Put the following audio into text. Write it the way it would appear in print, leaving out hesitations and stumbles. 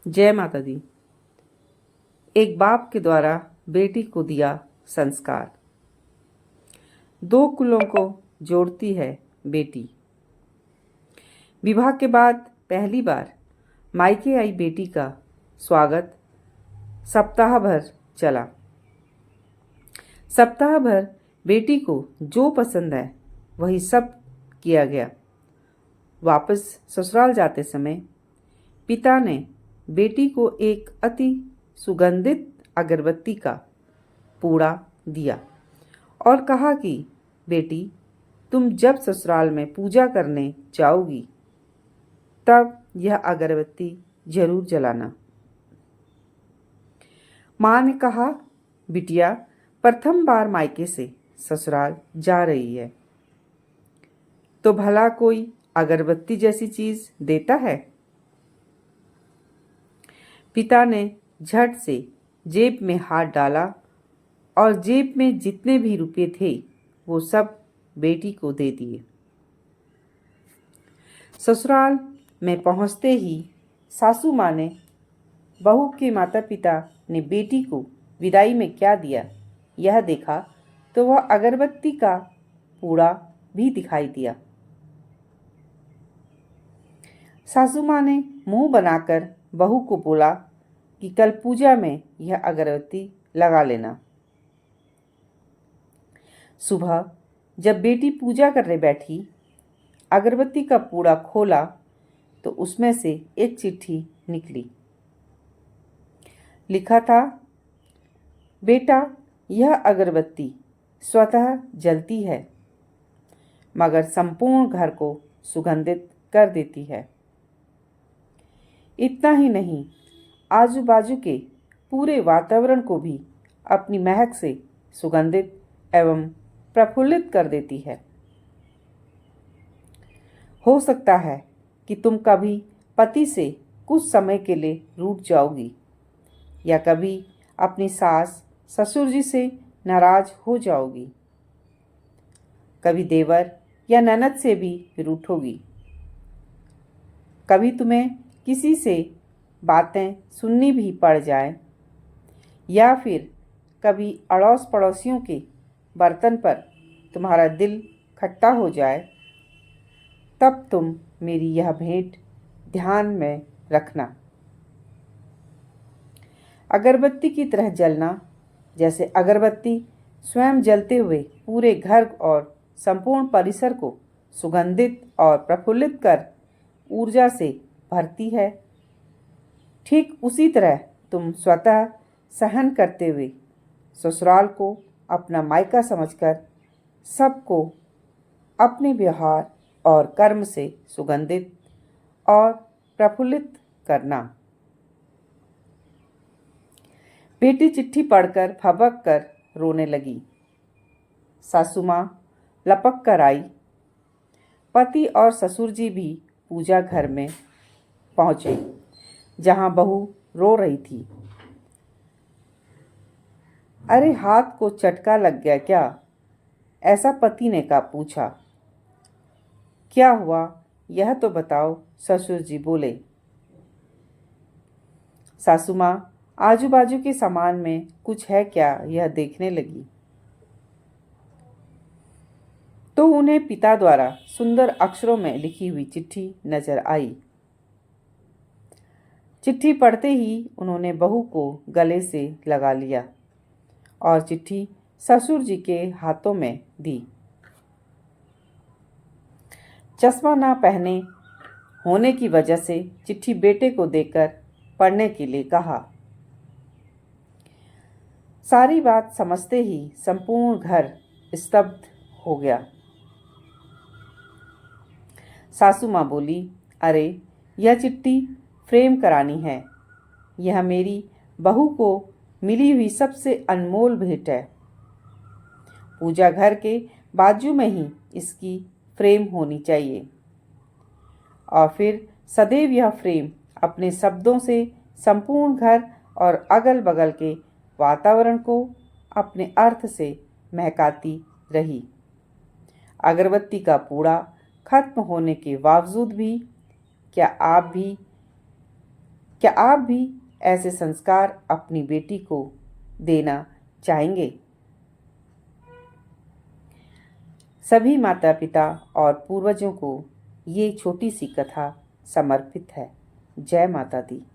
जय माता दी। एक बाप के द्वारा बेटी को दिया संस्कार। दो कुलों को जोड़ती है बेटी। विवाह के बाद पहली बार मायके आई बेटी का स्वागत सप्ताह भर चला। सप्ताह भर बेटी को जो पसंद है वही सब किया गया। वापस ससुराल जाते समय पिता ने बेटी को एक अति सुगंधित अगरबत्ती का पूड़ा दिया और कहा कि बेटी, तुम जब ससुराल में पूजा करने जाओगी तब यह अगरबत्ती जरूर जलाना। माँ ने कहा, बिटिया प्रथम बार मायके से ससुराल जा रही है तो भला कोई अगरबत्ती जैसी चीज देता है। पिता ने झट से जेब में हाथ डाला और जेब में जितने भी रुपए थे वो सब बेटी को दे दिए। ससुराल में पहुंचते ही सासू माँ ने बहू के माता पिता ने बेटी को विदाई में क्या दिया यह देखा तो वह अगरबत्ती का पूड़ा भी दिखाई दिया। सासू माँ ने मुंह बनाकर बहू को बोला कि कल पूजा में यह अगरबत्ती लगा लेना। सुबह जब बेटी पूजा करने बैठी, अगरबत्ती का पूड़ा खोला तो उसमें से एक चिट्ठी निकली। लिखा था, बेटा यह अगरबत्ती स्वतः जलती है मगर संपूर्ण घर को सुगंधित कर देती है। इतना ही नहीं, आजू बाजू के पूरे वातावरण को भी अपनी महक से सुगंधित एवं प्रफुल्लित कर देती है। हो सकता है कि तुम कभी पति से कुछ समय के लिए रूठ जाओगी या कभी अपनी सास ससुर जी से नाराज हो जाओगी, कभी देवर या ननद से भी रूठोगी, कभी तुम्हें किसी से बातें सुननी भी पड़ जाए या फिर कभी अड़ोस पड़ोसियों के बर्तन पर तुम्हारा दिल खट्टा हो जाए, तब तुम मेरी यह भेंट ध्यान में रखना। अगरबत्ती की तरह जलना, जैसे अगरबत्ती स्वयं जलते हुए पूरे घर और संपूर्ण परिसर को सुगंधित और प्रफुल्लित कर ऊर्जा से भरती है, ठीक उसी तरह तुम स्वतः सहन करते हुए ससुराल को अपना मायका समझकर सबको अपने व्यवहार और कर्म से सुगंधित और प्रफुल्लित करना। बेटी चिट्ठी पढ़कर फबक कर रोने लगी। सासू माँ लपक कर आई। पति और ससुर जी भी पूजा घर में पहुंचे जहां बहू रो रही थी। अरे हाथ को चटका लग गया क्या? ऐसा पति ने का पूछा। क्या हुआ यह तो बताओ, ससुर जी बोले। सासू माँ आजू बाजू के सामान में कुछ है क्या यह देखने लगी तो उन्हें पिता द्वारा सुंदर अक्षरों में लिखी हुई चिट्ठी नजर आई। चिट्ठी पढ़ते ही उन्होंने बहू को गले से लगा लिया और चिट्ठी ससुर जी के हाथों में दी। चश्मा ना पहने होने की वजह से चिट्ठी बेटे को देकर पढ़ने के लिए कहा। सारी बात समझते ही संपूर्ण घर स्तब्ध हो गया। सासू माँ बोली, अरे यह चिट्ठी फ्रेम करानी है। यह मेरी बहू को मिली हुई सबसे अनमोल भेंट है। पूजा घर के बाजू में ही इसकी फ्रेम होनी चाहिए और फिर सदैव यह फ्रेम अपने शब्दों से संपूर्ण घर और अगल बगल के वातावरण को अपने अर्थ से महकाती रही। अगरबत्ती का पूड़ा खत्म होने के बावजूद भी क्या आप भी ऐसे संस्कार अपनी बेटी को देना चाहेंगे? सभी माता पिता और पूर्वजों को ये छोटी सी कथा समर्पित है। जय माता दी।